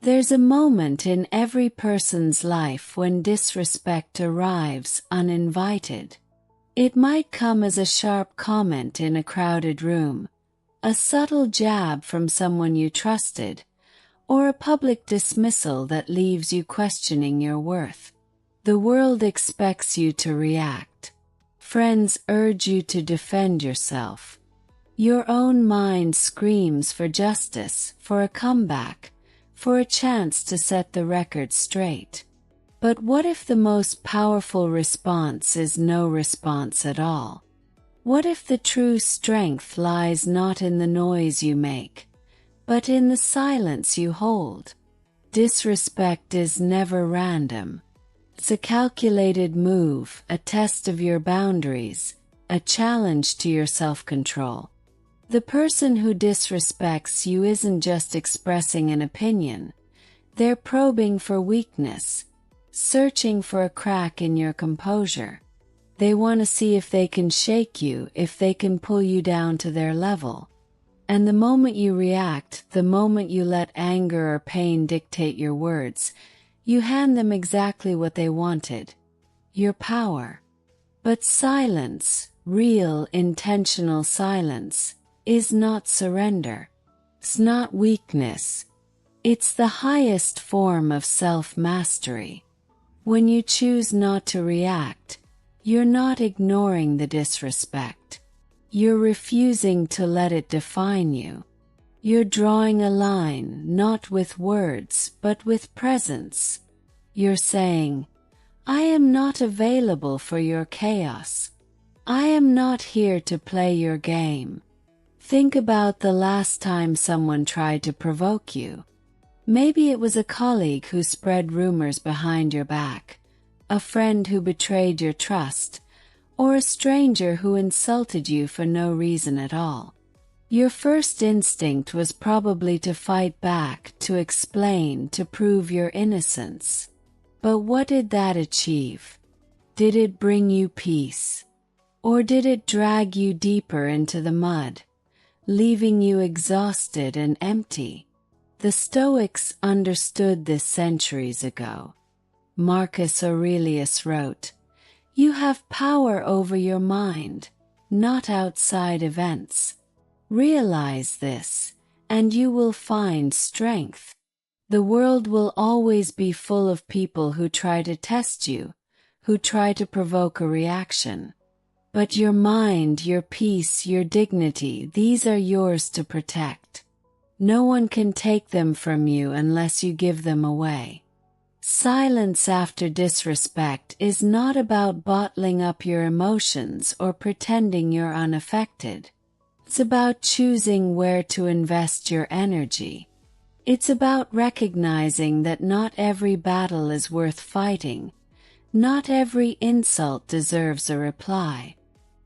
There's a moment in every person's life when disrespect arrives uninvited. It might come as a sharp comment in a crowded room, a subtle jab from someone you trusted, or a public dismissal that leaves you questioning your worth. The world expects you to react. Friends urge you to defend yourself. Your own mind screams for justice, for a comeback, for a chance to set the record straight. But what if the most powerful response is no response at all? What if the true strength lies not in the noise you make, but in the silence you hold? Disrespect is never random. It's a calculated move, a test of your boundaries, a challenge to your self-control. The person who disrespects you isn't just expressing an opinion. They're probing for weakness, searching for a crack in your composure. They want to see if they can shake you, if they can pull you down to their level. And the moment you react, the moment you let anger or pain dictate your words, you hand them exactly what they wanted: your power. But silence, real, intentional silence, is not surrender. It's not weakness. It's the highest form of self-mastery. When you choose not to react, you're not ignoring the disrespect. You're refusing to let it define you. You're drawing a line, not with words, but with presence. You're saying, "I am not available for your chaos. I am not here to play your game." Think about the last time someone tried to provoke you. Maybe it was a colleague who spread rumors behind your back, a friend who betrayed your trust, or a stranger who insulted you for no reason at all. Your first instinct was probably to fight back, to explain, to prove your innocence. But what did that achieve? Did it bring you peace? Or did it drag you deeper into the mud, leaving you exhausted and empty? The Stoics understood this centuries ago. Marcus Aurelius wrote, "You have power over your mind, not outside events. Realize this, and you will find strength." The world will always be full of people who try to test you, who try to provoke a reaction. But your mind, your peace, your dignity, these are yours to protect. No one can take them from you unless you give them away. Silence after disrespect is not about bottling up your emotions or pretending you're unaffected. It's about choosing where to invest your energy. It's about recognizing that not every battle is worth fighting. Not every insult deserves a reply.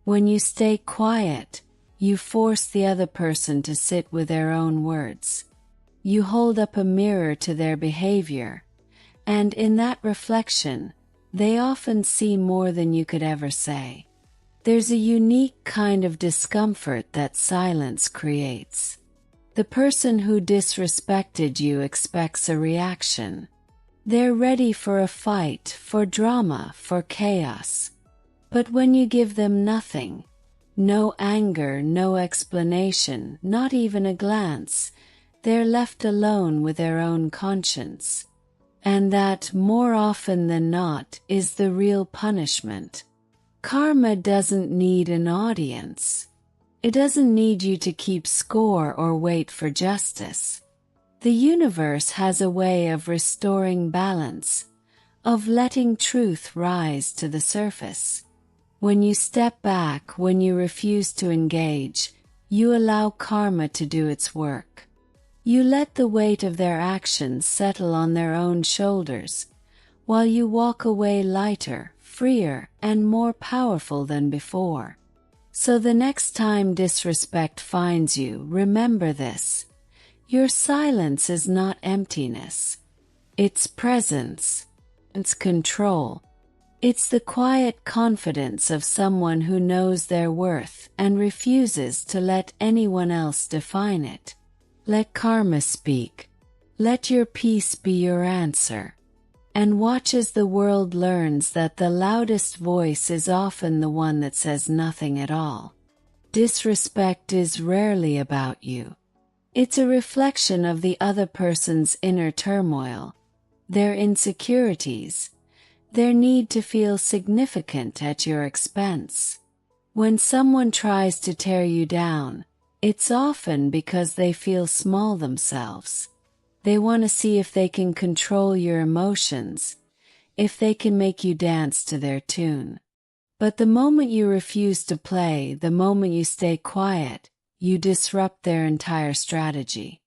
When you stay quiet, you force the other person to sit with their own words. You hold up a mirror to their behavior, and in that reflection, they often see more than you could ever say. There's a unique kind of discomfort that silence creates. The person who disrespected you expects a reaction. They're ready for a fight, for drama, for chaos. But when you give them nothing, no anger, no explanation, not even a glance, they're left alone with their own conscience. And that, more often than not, is the real punishment. Karma doesn't need an audience. It doesn't need you to keep score or wait for justice. The universe has a way of restoring balance, of letting truth rise to the surface. When you step back, when you refuse to engage, you allow karma to do its work. You let the weight of their actions settle on their own shoulders, while you walk away lighter, freer, and more powerful than before. So the next time disrespect finds you, remember this: your silence is not emptiness. It's presence. It's control. It's the quiet confidence of someone who knows their worth and refuses to let anyone else define it. Let karma speak. Let your peace be your answer. And watch as the world learns that the loudest voice is often the one that says nothing at all. Disrespect is rarely about you. It's a reflection of the other person's inner turmoil, their insecurities, their need to feel significant at your expense. When someone tries to tear you down, it's often because they feel small themselves. They want to see if they can control your emotions, if they can make you dance to their tune. But the moment you refuse to play, the moment you stay quiet, you disrupt their entire strategy.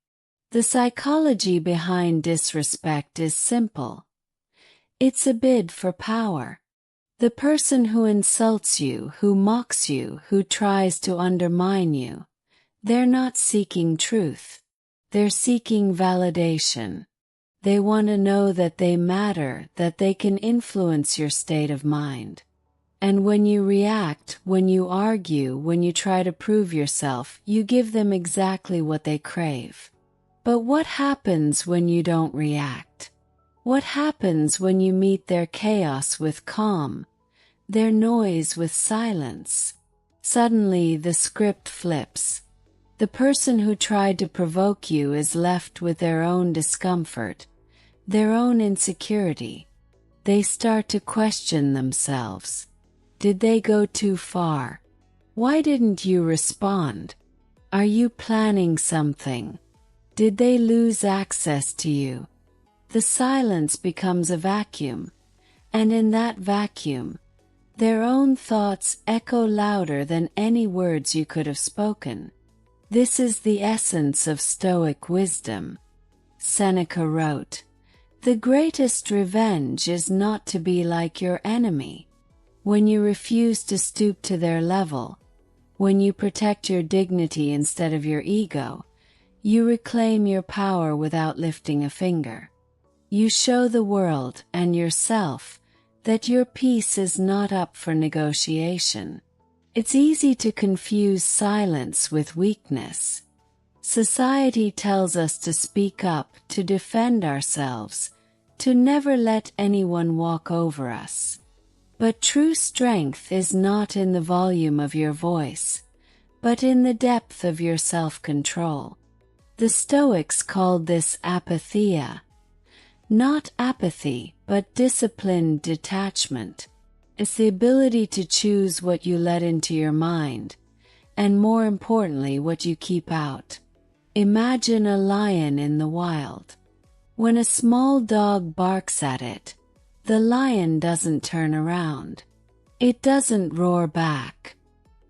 The psychology behind disrespect is simple. It's a bid for power. The person who insults you, who mocks you, who tries to undermine you, they're not seeking truth. They're seeking validation. They want to know that they matter, that they can influence your state of mind. And when you react, when you argue, when you try to prove yourself, you give them exactly what they crave. But what happens when you don't react? What happens when you meet their chaos with calm, their noise with silence? Suddenly the script flips. The person who tried to provoke you is left with their own discomfort, their own insecurity. They start to question themselves. Did they go too far? Why didn't you respond? Are you planning something? Did they lose access to you? The silence becomes a vacuum, and in that vacuum, their own thoughts echo louder than any words you could have spoken. This is the essence of Stoic wisdom. Seneca wrote, "The greatest revenge is not to be like your enemy." When you refuse to stoop to their level, when you protect your dignity instead of your ego, you reclaim your power without lifting a finger. You show the world and yourself that your peace is not up for negotiation. It's easy to confuse silence with weakness. Society tells us to speak up, to defend ourselves, to never let anyone walk over us. But true strength is not in the volume of your voice, but in the depth of your self-control. The Stoics called this apatheia. Not apathy, but disciplined detachment. It's the ability to choose what you let into your mind, and more importantly, what you keep out. Imagine a lion in the wild. When a small dog barks at it, the lion doesn't turn around. It doesn't roar back.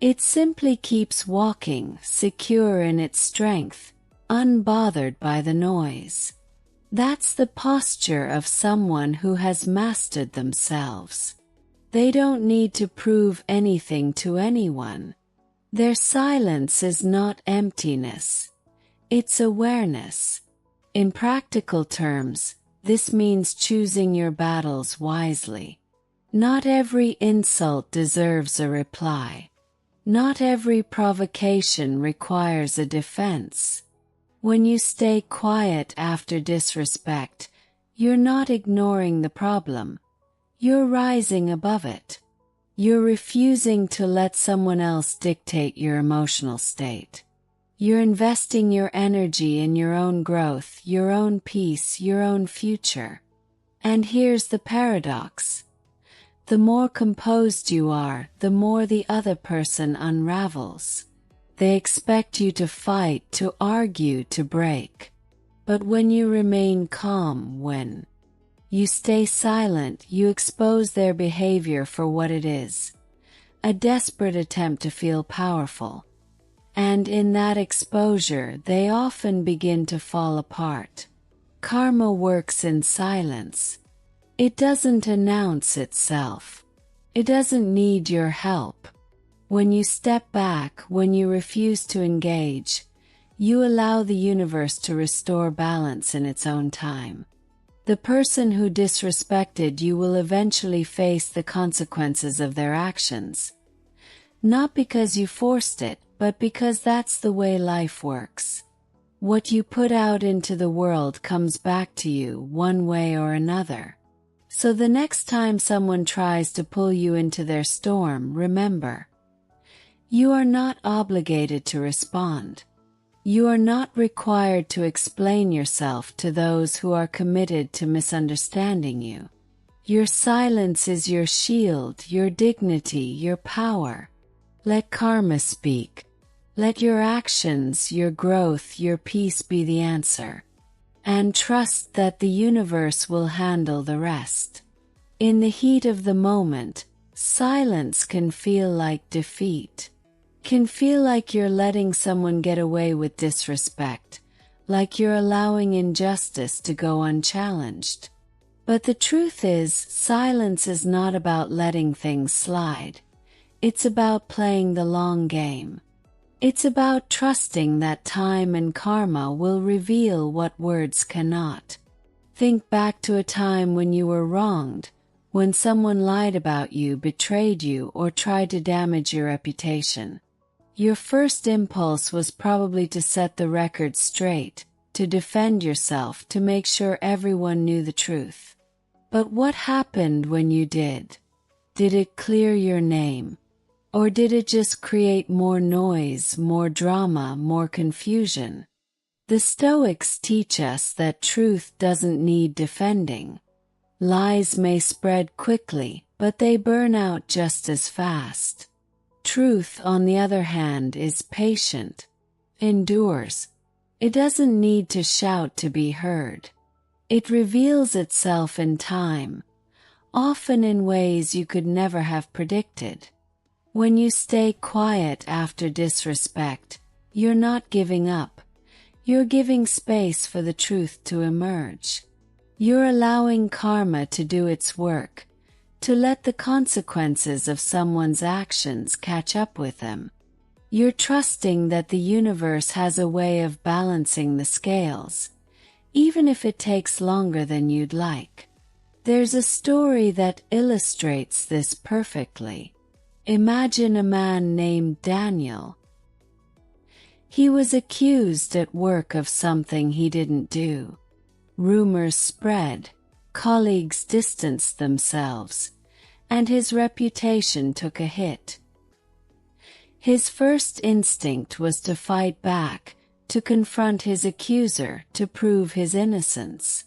It simply keeps walking, secure in its strength, unbothered by the noise. That's the posture of someone who has mastered themselves. They don't need to prove anything to anyone. Their silence is not emptiness. It's awareness. In practical terms, this means choosing your battles wisely. Not every insult deserves a reply. Not every provocation requires a defense. When you stay quiet after disrespect, you're not ignoring the problem. You're rising above it. You're refusing to let someone else dictate your emotional state. You're investing your energy in your own growth, your own peace, your own future. And here's the paradox. The more composed you are, the more the other person unravels. They expect you to fight, to argue, to break. But when you remain calm, when you stay silent, you expose their behavior for what it is, a desperate attempt to feel powerful. And in that exposure, they often begin to fall apart. Karma works in silence. It doesn't announce itself. It doesn't need your help. When you step back, when you refuse to engage, you allow the universe to restore balance in its own time. The person who disrespected you will eventually face the consequences of their actions. Not because you forced it, but because that's the way life works. What you put out into the world comes back to you one way or another. So the next time someone tries to pull you into their storm, remember, you are not obligated to respond. You are not required to explain yourself to those who are committed to misunderstanding you. Your silence is your shield, your dignity, your power. Let karma speak. Let your actions, your growth, your peace be the answer. And trust that the universe will handle the rest. In the heat of the moment, silence can feel like defeat. Can feel like you're letting someone get away with disrespect, like you're allowing injustice to go unchallenged. But the truth is, silence is not about letting things slide. It's about playing the long game. It's about trusting that time and karma will reveal what words cannot. Think back to a time when you were wronged, when someone lied about you, betrayed you, or tried to damage your reputation. Your first impulse was probably to set the record straight, to defend yourself, to make sure everyone knew the truth. But what happened when you did? Did it clear your name? Or did it just create more noise, more drama, more confusion? The Stoics teach us that truth doesn't need defending. Lies may spread quickly, but they burn out just as fast. Truth, on the other hand, is patient, endures. It doesn't need to shout to be heard. It reveals itself in time, often in ways you could never have predicted. When you stay quiet after disrespect, you're not giving up. You're giving space for the truth to emerge. You're allowing karma to do its work, to let the consequences of someone's actions catch up with them. You're trusting that the universe has a way of balancing the scales, even if it takes longer than you'd like. There's a story that illustrates this perfectly. Imagine a man named Daniel. He was accused at work of something he didn't do. Rumors spread, colleagues distanced themselves, and his reputation took a hit. His first instinct was to fight back, to confront his accuser, to prove his innocence.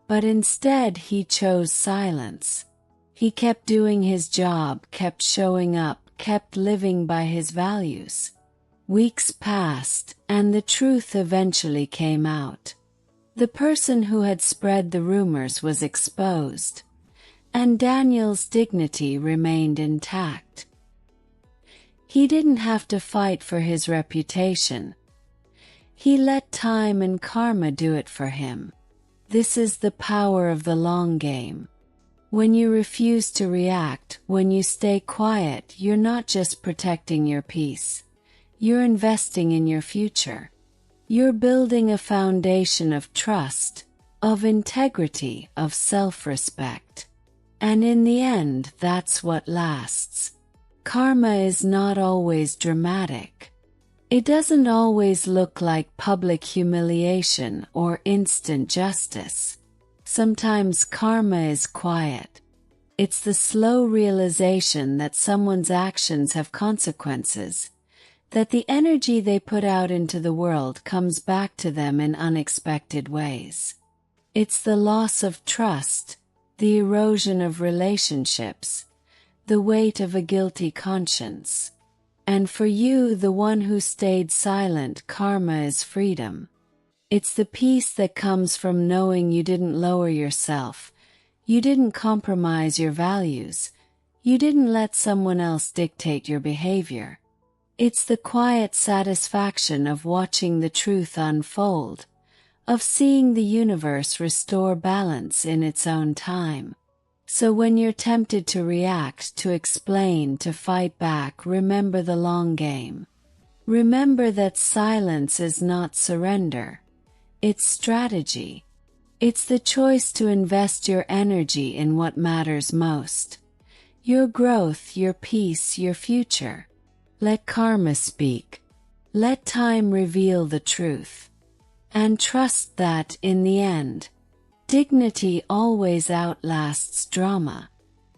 But instead he chose silence. He kept doing his job, kept showing up, kept living by his values. Weeks passed, and the truth eventually came out. The person who had spread the rumors was exposed, and Daniel's dignity remained intact. He didn't have to fight for his reputation. He let time and karma do it for him. This is the power of the long game. When you refuse to react, when you stay quiet, you're not just protecting your peace. You're investing in your future. You're building a foundation of trust, of integrity, of self-respect. And in the end, that's what lasts. Karma is not always dramatic. It doesn't always look like public humiliation or instant justice. Sometimes karma is quiet. It's the slow realization that someone's actions have consequences, that the energy they put out into the world comes back to them in unexpected ways. It's the loss of trust, the erosion of relationships, the weight of a guilty conscience. And for you, the one who stayed silent, karma is freedom. It's the peace that comes from knowing you didn't lower yourself, you didn't compromise your values, you didn't let someone else dictate your behavior. It's the quiet satisfaction of watching the truth unfold, of seeing the universe restore balance in its own time. So when you're tempted to react, to explain, to fight back, remember the long game. Remember that silence is not surrender. It's strategy. It's the choice to invest your energy in what matters most. Your growth, your peace, your future. Let karma speak. Let time reveal the truth. and trust that, in the end, dignity always outlasts drama.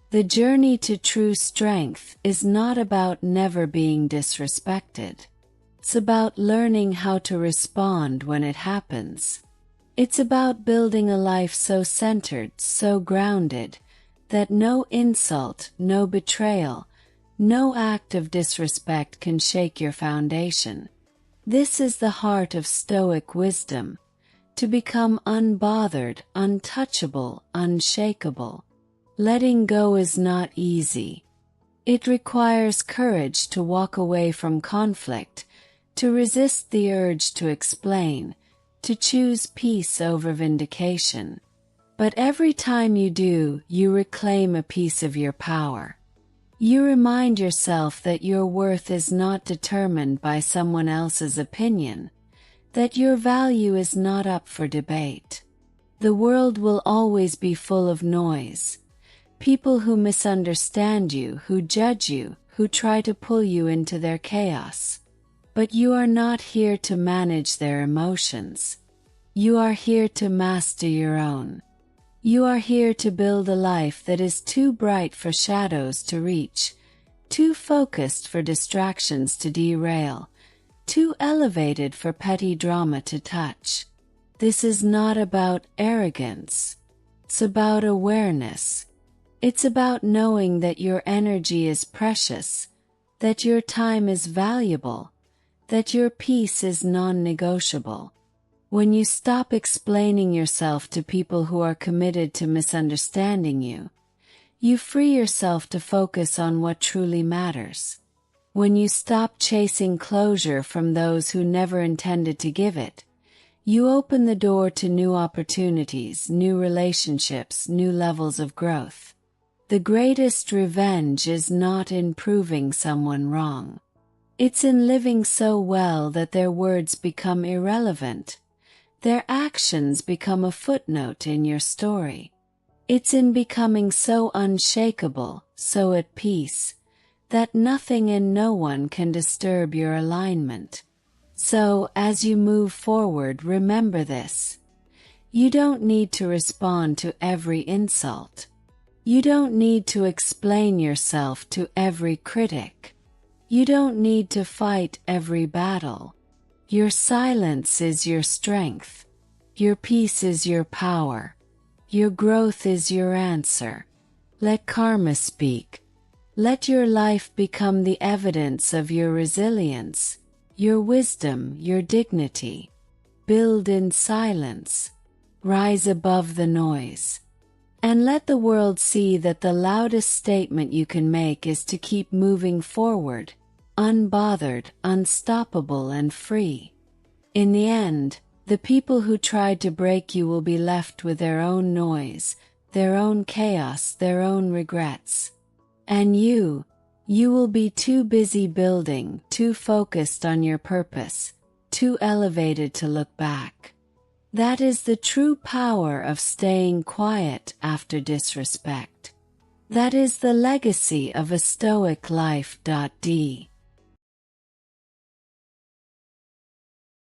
The journey to true strength is not about never being disrespected. It's about learning how to respond when it happens. It's about building a life so centered, so grounded, that no insult, no betrayal, no act of disrespect can shake your foundation. This is the heart of Stoic wisdom, to become unbothered, untouchable, unshakable. Letting go is not easy. It requires courage to walk away from conflict, to resist the urge to explain, to choose peace over vindication. But every time you do, you reclaim a piece of your power. You remind yourself that your worth is not determined by someone else's opinion, that your value is not up for debate. The world will always be full of noise. People who misunderstand you, who judge you, who try to pull you into their chaos. But you are not here to manage their emotions. You are here to master your own. You are here to build a life that is too bright for shadows to reach, too focused for distractions to derail, too elevated for petty drama to touch. This is not about arrogance. It's about awareness. It's about knowing that your energy is precious, that your time is valuable, that your peace is non-negotiable. When you stop explaining yourself to people who are committed to misunderstanding you, you free yourself to focus on what truly matters. When you stop chasing closure from those who never intended to give it, you open the door to new opportunities, new relationships, new levels of growth. The greatest revenge is not in proving someone wrong. It's in living so well that their words become irrelevant. Their actions become a footnote in your story. It's in becoming so unshakable, so at peace, that nothing and no one can disturb your alignment. So, as you move forward, remember this. You don't need to respond to every insult. You don't need to explain yourself to every critic. You don't need to fight every battle. Your silence is your strength. Your peace is your power. Your growth is your answer. Let karma speak. Let your life become the evidence of your resilience, your wisdom, your dignity. Build in silence. Rise above the noise. And let the world see that the loudest statement you can make is to keep moving forward, unbothered, unstoppable, and free. In the end, the people who tried to break you will be left with their own noise, their own chaos, their own regrets. And you will be too busy building, too focused on your purpose, too elevated to look back. That is the true power of staying quiet after disrespect. That is the legacy of a Stoic life. D.